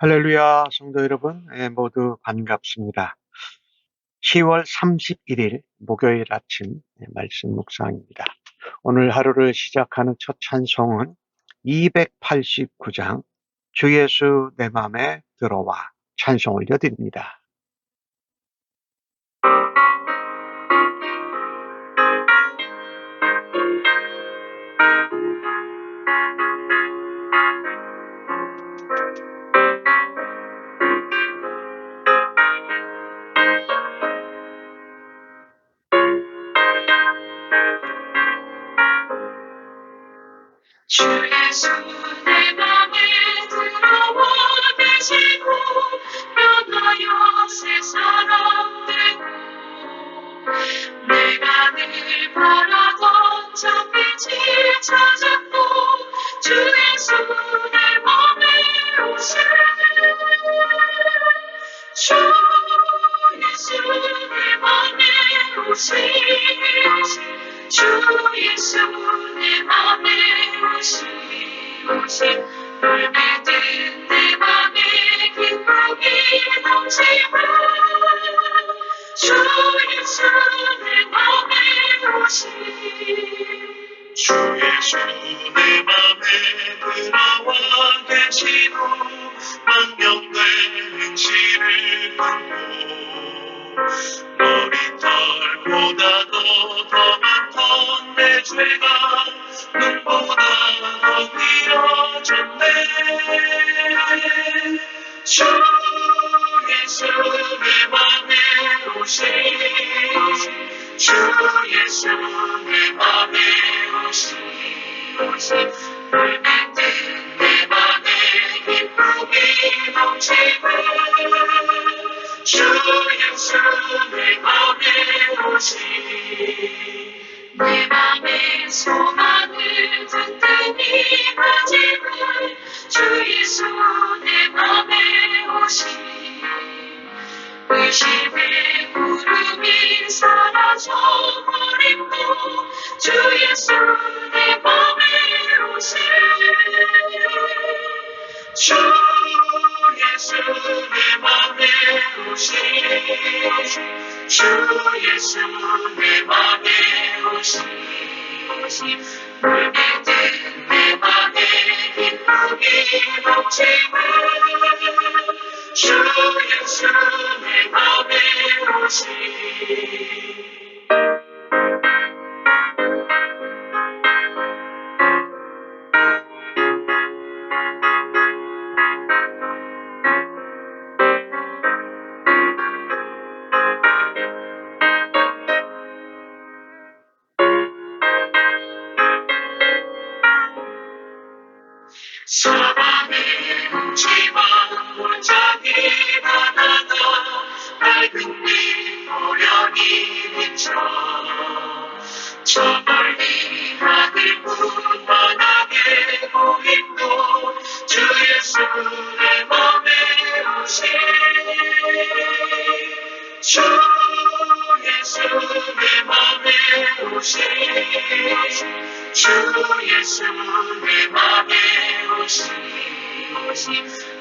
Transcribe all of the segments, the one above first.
할렐루야, 성도 여러분, 모두 반갑습니다. 10월 31일 목요일 아침 말씀 묵상입니다. 오늘 하루를 시작하는 첫 찬송은 289장 주 예수 내 맘에 들어와 찬송 올려드립니다. 주 예수 내 맘에 들어와 계시고 변하여 새 사람 되고 내가 늘 바라던 참 빛을 찾았고 주 예수 내 맘에 오시네. 주 예수 내 맘에 오시네. 주 예수 내 맘에 오신 물매든 내 맘에 기쁨이 넘치고 주 예수 내 맘에 오신 주 예수 내 맘에 들어와 계시고 망령된 행실을 품고 머리털보다도 더 많던 내 죄가 눈보다 더 길어졌네. 주 예수 내 맘에 오신 주 예수 내 맘에 오신 물매든 내 맘에 기쁨이 넘치고 주 예수 내 맘에 오신 내 맘의 소망을 든든히 가지고 주 예수 내 맘에 오신 의심의 구름이 사라져버리고 주 예수 내 맘에 오신 주 예수 내 맘에 오신 주 예수 내 맘에 오신 물매든 내 맘에 기쁨이 넘치고 주 예수 내 맘에 오신 사랑의 뭉치만 골짜기 바다가 밝은 빛 호련히 비쳐 저 멀리 하늘뿐 환하게 보이고 주 예수 내 맘에 오신 주 예수 내 맘에 오신 주 예수 내 맘에 오신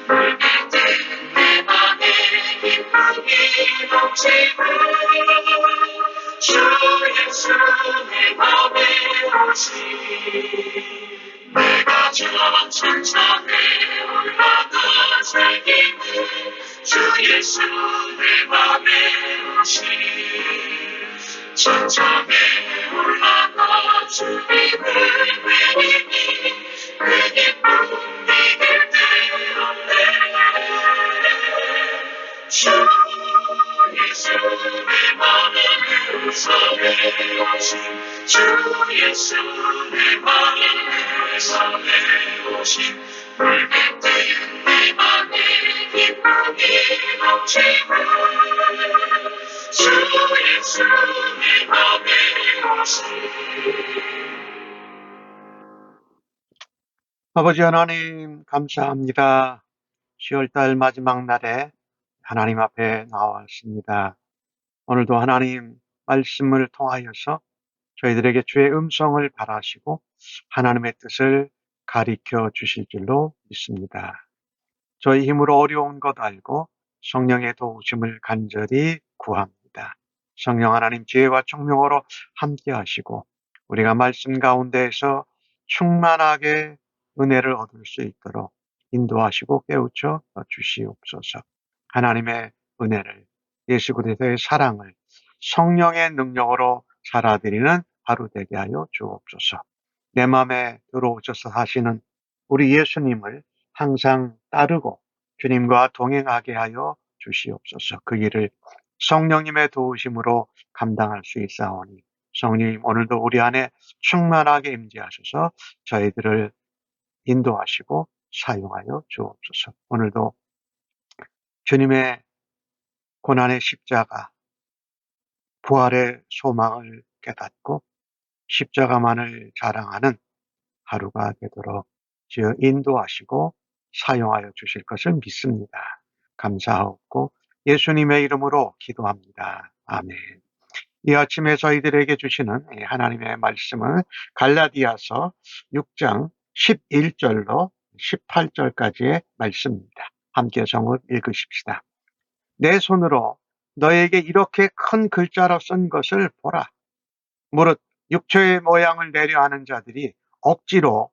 물매든 내 맘에 기쁨이 넘치고 주 예수 내 맘에 오신 내가 저 천천에 올라가 살기는 주 예수 내 맘에 오신 천천에 올라가 주님을 외리니 그 기쁨 이길 데 없네. 주 예수 내 맘에 우선에 오신 주 예수 내 맘에 우선에 오신 물매든 내 맘에 기쁨이 넘치고 주 예수 내 맘에 오신 아버지 하나님, 감사합니다. 10월달 마지막 날에 하나님 앞에 나왔습니다. 오늘도 하나님 말씀을 통하여서 저희들에게 주의 음성을 바라시고 하나님의 뜻을 가리켜 주실 줄로 믿습니다. 저희 힘으로 어려운 것 알고 성령의 도우심을 간절히 구합니다. 성령 하나님 지혜와 총명으로 함께 하시고 우리가 말씀 가운데에서 충만하게 은혜를 얻을 수 있도록 인도하시고 깨우쳐 주시옵소서. 하나님의 은혜를, 예수 그리스도의 사랑을 성령의 능력으로 살아드리는 하루 되게 하여 주옵소서. 내 마음에 들어오셔서 하시는 우리 예수님을 항상 따르고 주님과 동행하게 하여 주시옵소서. 그 일을 성령님의 도우심으로 감당할 수 있사오니 성령님 오늘도 우리 안에 충만하게 임재하셔서 저희들을 인도하시고 사용하여 주옵소서. 오늘도 주님의 고난의 십자가, 부활의 소망을 깨닫고 십자가만을 자랑하는 하루가 되도록 주여 인도하시고 사용하여 주실 것을 믿습니다. 감사하옵고 예수님의 이름으로 기도합니다. 아멘. 이 아침에 저희들에게 주시는 하나님의 말씀은 갈라디아서 6장 11절로 18절까지의 말씀입니다. 함께 정을 읽으십시다. 내 손으로 너에게 이렇게 큰 글자로 쓴 것을 보라. 무릇 육체의 모양을 내려 하는 자들이 억지로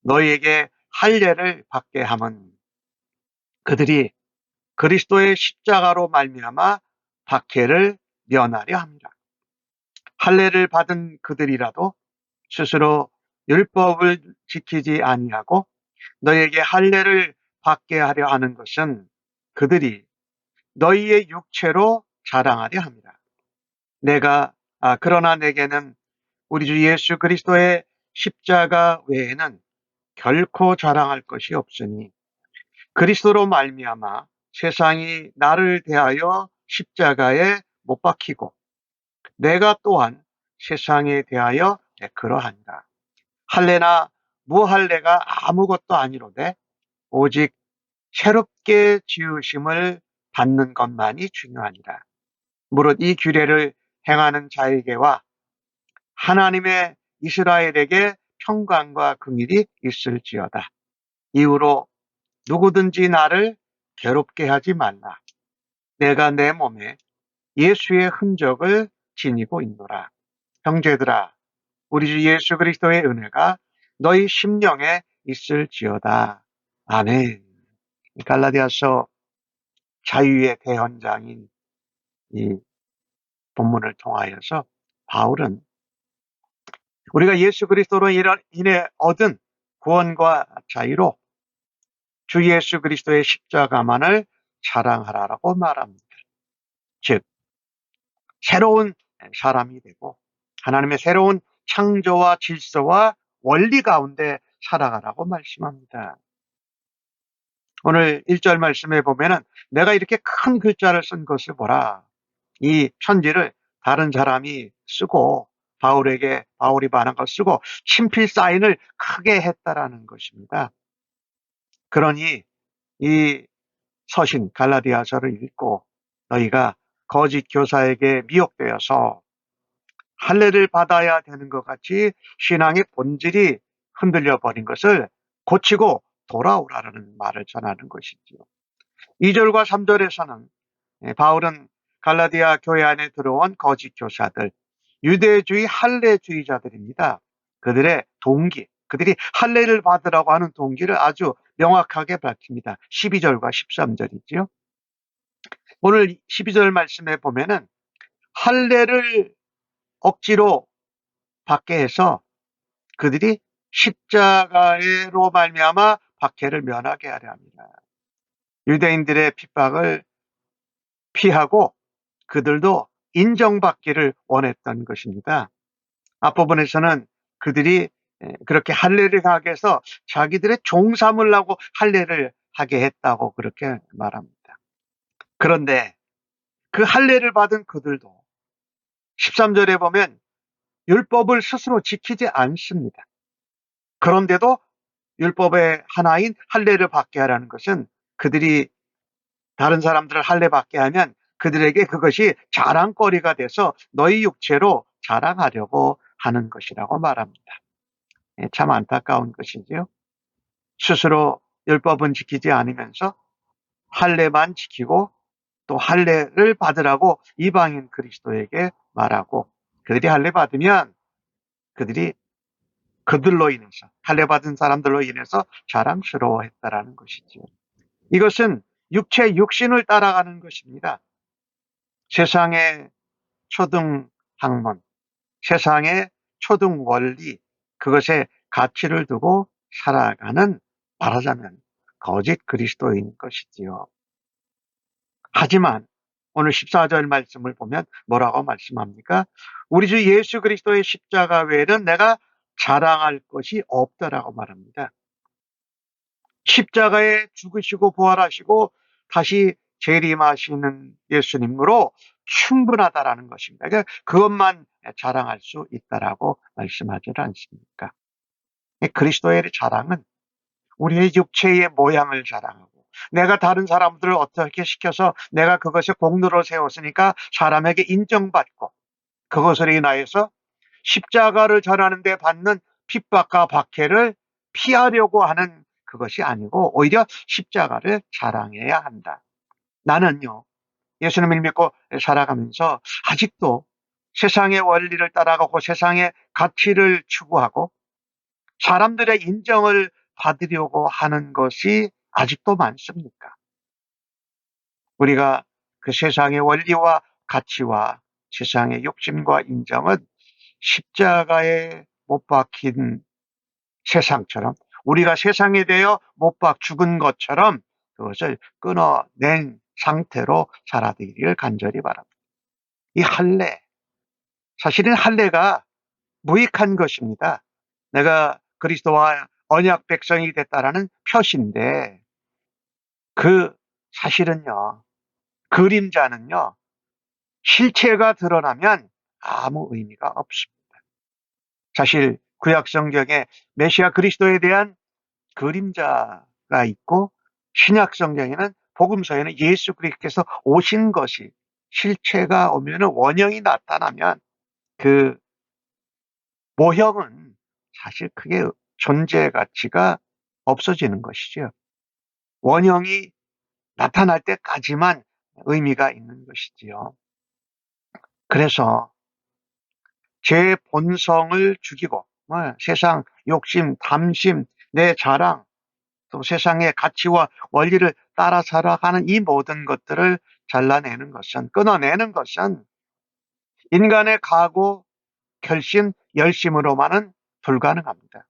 너희에게 할례를 받게 함은 그들이 그리스도의 십자가로 말미암아 박해를 면하려 함이라. 할례를 받은 그들이라도 스스로 율법을 지키지 아니하고 너희에게 할례를 받게 하려 하는 것은 그들이 너희의 육체로 자랑하려 함이라. 그러나 내게는 우리 주 예수 그리스도의 십자가 외에는 결코 자랑할 것이 없으니 그리스도로 말미암아 세상이 나를 대하여 십자가에 못 박히고 내가 또한 세상에 대하여 그러하니라. 할례나 무할례가 아무것도 아니로되 오직 새롭게 지으심을 받는 것만이 중요하니라. 무릇 이 규례를 행하는 자에게와 하나님의 이스라엘에게 평강과 긍휼이 있을지어다. 이후로 누구든지 나를 괴롭게 하지 말라. 내가 내 몸에 예수의 흔적을 지니고 있노라. 형제들아, 우리 주 예수 그리스도의 은혜가 너희 심령에 있을지어다. 아멘. 갈라디아서 자유의 대헌장인 이 본문을 통하여서 바울은 우리가 예수 그리스도로 인해 얻은 구원과 자유로 주 예수 그리스도의 십자가만을 자랑하라라고 말합니다. 즉 새로운 사람이 되고 하나님의 새로운 창조와 질서와 원리 가운데 살아가라고 말씀합니다. 오늘 1절 말씀에 보면은 내가 이렇게 큰 글자를 쓴 것을 보라. 이 편지를 다른 사람이 쓰고 바울이 반한 걸 쓰고 친필 사인을 크게 했다라는 것입니다. 그러니 이 서신 갈라디아서를 읽고 너희가 거짓 교사에게 미혹되어서 할례를 받아야 되는 것 같이 신앙의 본질이 흔들려 버린 것을 고치고 돌아오라는 말을 전하는 것이지요. 2절과 3절에서는 바울은 갈라디아 교회 안에 들어온 거짓 교사들, 유대주의 할례주의자들입니다. 그들의 동기, 그들이 할례를 받으라고 하는 동기를 아주 명확하게 밝힙니다. 12절과 13절이지요. 오늘 12절 말씀에 보면은 할례를 억지로 받게 해서 그들이 십자가로 말미암아 박해를 면하게 하려 합니다. 유대인들의 핍박을 피하고 그들도 인정받기를 원했던 것입니다. 앞부분에서는 그들이 그렇게 할례를 하게 해서 자기들의 종 삼으려고 할례를 하게 했다고 그렇게 말합니다. 그런데 그 할례를 받은 그들도 13절에 보면 율법을 스스로 지키지 않습니다. 그런데도 율법의 하나인 할례를 받게 하라는 것은 그들이 다른 사람들을 할례 받게 하면 그들에게 그것이 자랑거리가 돼서 너희 육체로 자랑하려고 하는 것이라고 말합니다. 참 안타까운 것이지요. 스스로 율법은 지키지 않으면서 할례만 지키고 또 할례를 받으라고 이방인 그리스도에게 말하고, 그들이 할례 받으면 그들이 그들로 인해서, 할례 받은 사람들로 인해서 자랑스러워했다라는 것이지요. 이것은 육신을 따라가는 것입니다. 세상의 초등 학문, 세상의 초등 원리, 그것에 가치를 두고 살아가는, 말하자면 거짓 그리스도인 것이지요. 하지만 오늘 14절 말씀을 보면 뭐라고 말씀합니까? 우리 주 예수 그리스도의 십자가 외에는 내가 자랑할 것이 없다라고 말합니다. 십자가에 죽으시고 부활하시고 다시 재림하시는 예수님으로 충분하다라는 것입니다. 그러니까 그것만 자랑할 수 있다라고 말씀하지 않습니까? 그리스도의 자랑은 우리의 육체의 모양을 자랑하고, 내가 다른 사람들을 어떻게 시켜서 내가 그것에 공로를 세웠으니까 사람에게 인정받고, 그것을 인하여서 십자가를 전하는 데 받는 핍박과 박해를 피하려고 하는 그것이 아니고 오히려 십자가를 자랑해야 한다. 나는요, 예수님을 믿고 살아가면서 아직도 세상의 원리를 따라가고 세상의 가치를 추구하고 사람들의 인정을 받으려고 하는 것이 아직도 많습니까? 우리가 그 세상의 원리와 가치와 세상의 욕심과 인정은 십자가에 못 박힌 세상처럼, 우리가 세상에 대해 못 박 죽은 것처럼 그것을 끊어낸 상태로 살아들기를 간절히 바랍니다. 이 할례, 사실은 할례가 무익한 것입니다. 내가 그리스도와 언약 백성이 됐다라는 표시인데, 그 사실은요, 그림자는요, 실체가 드러나면 아무 의미가 없습니다. 사실 구약 성경에 메시아 그리스도에 대한 그림자가 있고, 신약 성경에는 복음서에는 예수 그리스도께서 오신 것이, 실체가 오면은 원형이 나타나면 그 모형은 사실 크게 존재 가치가 없어지는 것이죠. 원형이 나타날 때까지만 의미가 있는 것이지요. 그래서 제 본성을 죽이고 세상 욕심, 탐심, 내 자랑, 또 세상의 가치와 원리를 따라 살아가는 이 모든 것들을 잘라내는 것은, 끊어내는 것은 인간의 각오, 결심, 열심으로만은 불가능합니다.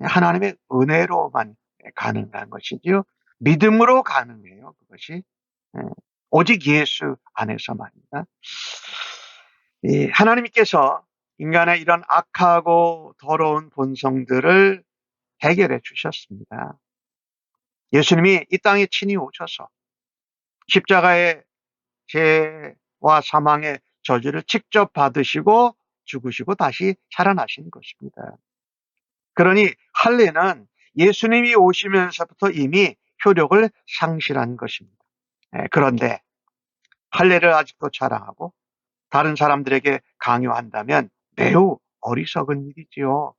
하나님의 은혜로만 가능한 것이지요. 믿음으로 가능해요, 그것이. 오직 예수 안에서만입니다. 하나님께서 인간의 이런 악하고 더러운 본성들을 해결해 주셨습니다. 예수님이 이 땅에 친히 오셔서 십자가의 죄와 사망의 저주를 직접 받으시고 죽으시고 다시 살아나신 것입니다. 그러니 할례는 예수님이 오시면서부터 이미 효력을 상실한 것입니다. 그런데 할례를 아직도 자랑하고 다른 사람들에게 강요한다면 매우 어리석은 일이지요.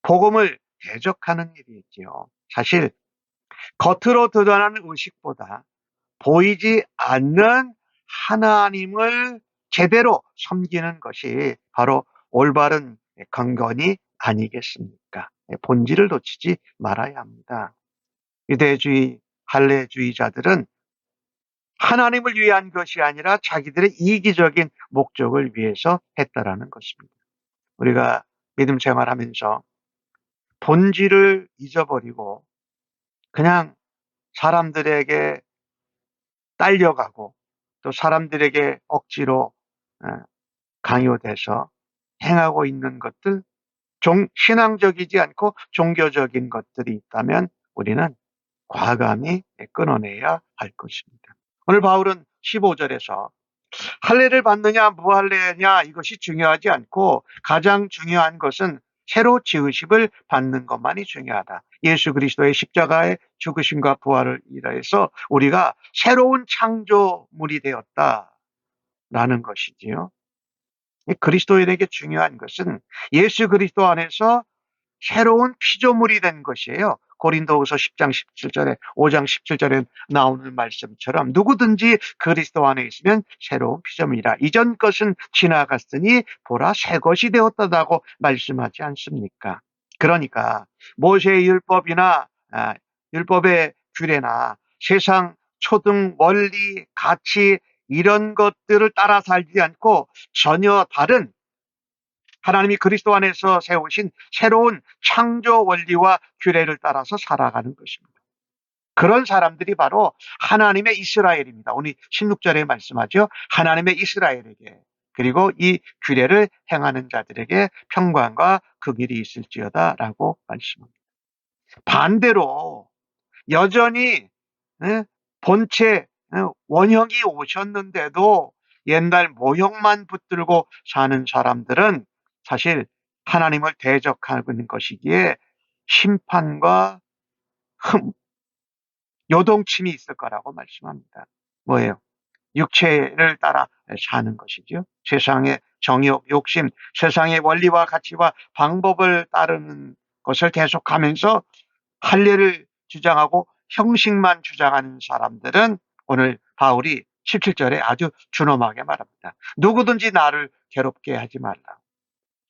복음을 대적하는 일이지요. 사실 겉으로 드러나는 의식보다 보이지 않는 하나님을 제대로 섬기는 것이 바로 올바른 건건이 아니겠습니까? 본질을 놓치지 말아야 합니다. 유대주의, 할례주의자들은 하나님을 위한 것이 아니라 자기들의 이기적인 목적을 위해서 했다라는 것입니다. 우리가 믿음 생활하면서 본질을 잊어버리고 그냥 사람들에게 딸려가고 또 사람들에게 억지로 강요돼서 행하고 있는 것들, 신앙적이지 않고 종교적인 것들이 있다면 우리는 과감히 끊어내야 할 것입니다. 오늘 바울은 15절에서 할례를 받느냐 무할례냐 이것이 중요하지 않고 가장 중요한 것은 새로 지으심을 받는 것만이 중요하다. 예수 그리스도의 십자가의 죽으심과 부활을 인하여서 우리가 새로운 창조물이 되었다라는 것이지요. 그리스도인에게 중요한 것은 예수 그리스도 안에서 새로운 피조물이 된 것이에요. 고린도후서 10장 17절에 5장 17절에 나오는 말씀처럼 누구든지 그리스도 안에 있으면 새로운 피조물이라. 이전 것은 지나갔으니 보라 새 것이 되었다고 말씀하지 않습니까? 그러니까 모세의 율법이나 율법의 규례나 세상 초등 원리 가치 이런 것들을 따라 살지 않고 전혀 다른 하나님이 그리스도 안에서 세우신 새로운 창조 원리와 규례를 따라서 살아가는 것입니다. 그런 사람들이 바로 하나님의 이스라엘입니다. 오늘 16절에 말씀하죠. 하나님의 이스라엘에게 그리고 이 규례를 행하는 자들에게 평강과 긍휼이 있을지어다 라고 말씀합니다. 반대로 여전히 본체 원형이 오셨는데도 옛날 모형만 붙들고 사는 사람들은 사실 하나님을 대적하는 것이기에 심판과 요동침이 있을 거라고 말씀합니다. 뭐예요? 육체를 따라 사는 것이죠. 세상의 정욕, 욕심, 세상의 원리와 가치와 방법을 따르는 것을 계속하면서 할례를 주장하고 형식만 주장하는 사람들은 오늘 바울이 17절에 아주 준엄하게 말합니다. 누구든지 나를 괴롭게 하지 말라.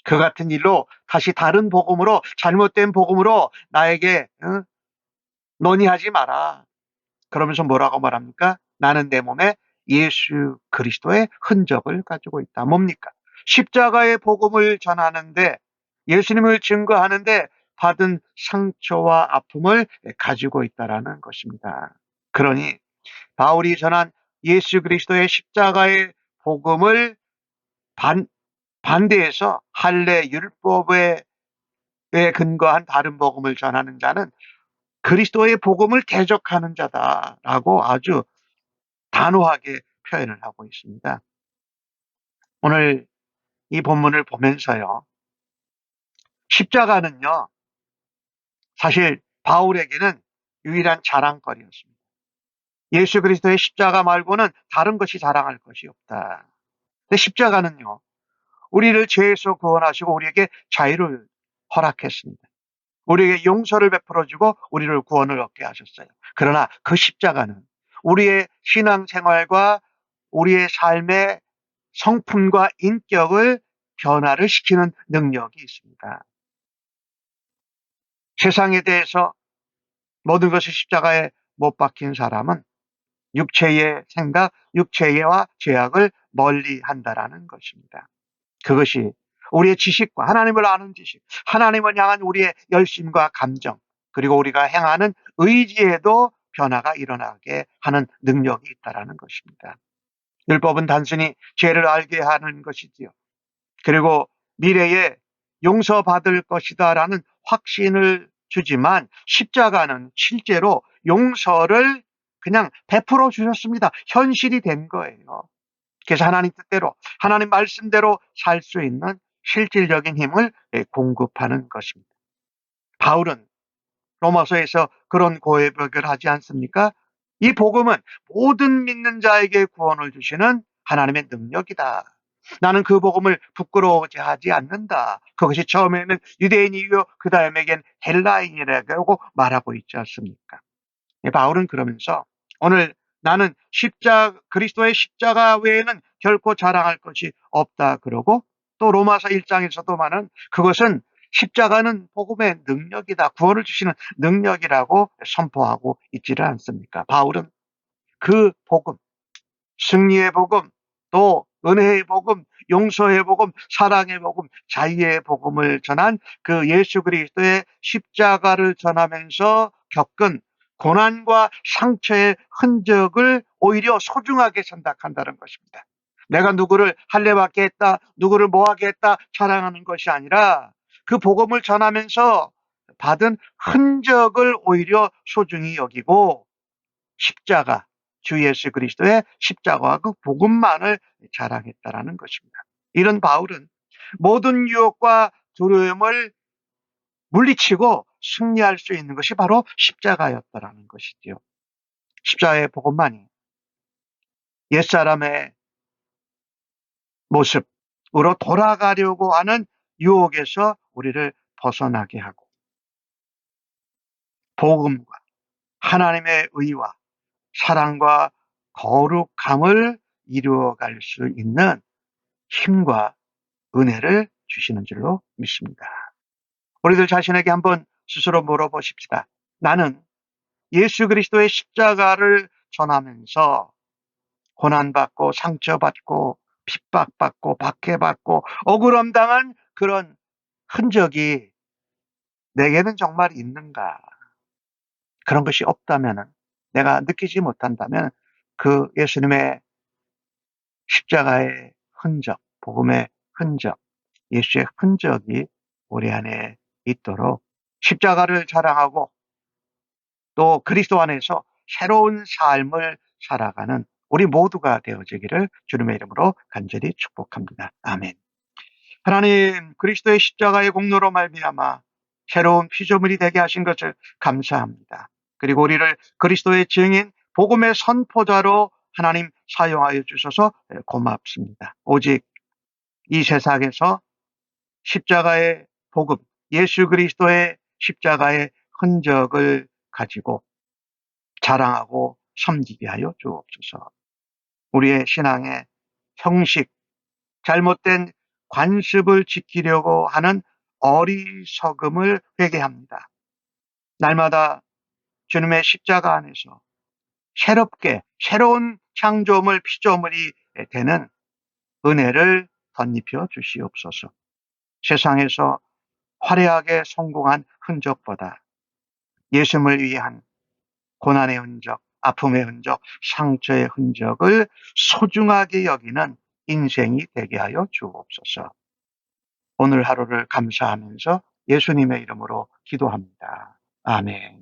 그 같은 일로 다시 다른 복음으로 잘못된 복음으로 나에게 논의하지 마라. 그러면서 뭐라고 말합니까? 나는 내 몸에 예수 그리스도의 흔적을 가지고 있다. 뭡니까? 십자가의 복음을 전하는데 예수님을 증거하는데 받은 상처와 아픔을 가지고 있다라는 것입니다. 그러니 바울이 전한 예수 그리스도의 십자가의 복음을 반대해서 할례 율법에 근거한 다른 복음을 전하는 자는 그리스도의 복음을 대적하는 자다라고 아주 단호하게 표현을 하고 있습니다. 오늘 이 본문을 보면서요. 십자가는요. 사실 바울에게는 유일한 자랑거리였습니다. 예수 그리스도의 십자가 말고는 다른 것이 자랑할 것이 없다. 근데 십자가는요. 우리를 죄에서 구원하시고 우리에게 자유를 허락했습니다. 우리에게 용서를 베풀어주고 우리를 구원을 얻게 하셨어요. 그러나 그 십자가는 우리의 신앙생활과 우리의 삶의 성품과 인격을 변화를 시키는 능력이 있습니다. 세상에 대해서 모든 것이 십자가에 못 박힌 사람은 육체의 생각, 육체와 죄악을 멀리 한다라는 것입니다. 그것이 우리의 지식과 하나님을 아는 지식, 하나님을 향한 우리의 열심과 감정, 그리고 우리가 행하는 의지에도 변화가 일어나게 하는 능력이 있다라는 것입니다. 율법은 단순히 죄를 알게 하는 것이지요. 그리고 미래에 용서받을 것이다라는 확신을 주지만 십자가는 실제로 용서를 그냥 베풀어 주셨습니다. 현실이 된 거예요. 그래서 하나님 뜻대로 하나님 말씀대로 살 수 있는 실질적인 힘을 공급하는 것입니다. 바울은 로마서에서 그런 고백을 하지 않습니까? 이 복음은 모든 믿는 자에게 구원을 주시는 하나님의 능력이다. 나는 그 복음을 부끄러워하지 않는다. 그것이 처음에는 유대인이요 그 다음에겐 헬라인이라고 말하고 있지 않습니까? 바울은 그러면서 오늘 나는 그리스도의 십자가 외에는 결코 자랑할 것이 없다 그러고 또 로마서 1장에서도 말하는 그것은 십자가는 복음의 능력이다. 구원을 주시는 능력이라고 선포하고 있지를 않습니까? 바울은 그 복음, 승리의 복음, 또 은혜의 복음, 용서의 복음, 사랑의 복음, 자유의 복음을 전한 그 예수 그리스도의 십자가를 전하면서 겪은 고난과 상처의 흔적을 오히려 소중하게 생각한다는 것입니다. 내가 누구를 할례받게 했다, 누구를 뭐하게 했다 자랑하는 것이 아니라 그 복음을 전하면서 받은 흔적을 오히려 소중히 여기고 십자가, 주 예수 그리스도의 십자가와 그 복음만을 자랑했다라는 것입니다. 이런 바울은 모든 유혹과 두려움을 물리치고 승리할 수 있는 것이 바로 십자가였다라는 것이지요. 십자가의 복음만이 옛사람의 모습으로 돌아가려고 하는 유혹에서 우리를 벗어나게 하고 복음과 하나님의 의와 사랑과 거룩함을 이루어갈 수 있는 힘과 은혜를 주시는 줄로 믿습니다. 우리들 자신에게 한번 스스로 물어보십시다. 나는 예수 그리스도의 십자가를 전하면서 고난받고 상처받고 핍박받고 박해받고 억울함 당한 그런 흔적이 내게는 정말 있는가? 그런 것이 없다면, 내가 느끼지 못한다면 그 예수님의 십자가의 흔적, 복음의 흔적, 예수의 흔적이 우리 안에 있도록 십자가를 자랑하고 또 그리스도 안에서 새로운 삶을 살아가는 우리 모두가 되어지기를 주님의 이름으로 간절히 축복합니다. 아멘. 하나님, 그리스도의 십자가의 공로로 말미암아 새로운 피조물이 되게 하신 것을 감사합니다. 그리고 우리를 그리스도의 증인, 복음의 선포자로 하나님 사용하여 주셔서 고맙습니다. 오직 이 세상에서 십자가의 복음, 예수 그리스도의 십자가의 흔적을 가지고 자랑하고 섬기게 하여 주옵소서. 우리의 신앙의 형식, 잘못된 관습을 지키려고 하는 어리석음을 회개합니다. 날마다 주님의 십자가 안에서 새롭게 새로운 창조물, 피조물이 되는 은혜를 덧입혀 주시옵소서. 세상에서 화려하게 성공한 흔적보다 예수님을 위한 고난의 흔적, 아픔의 흔적, 상처의 흔적을 소중하게 여기는 인생이 되게 하여 주옵소서. 오늘 하루를 감사하면서 예수님의 이름으로 기도합니다. 아멘.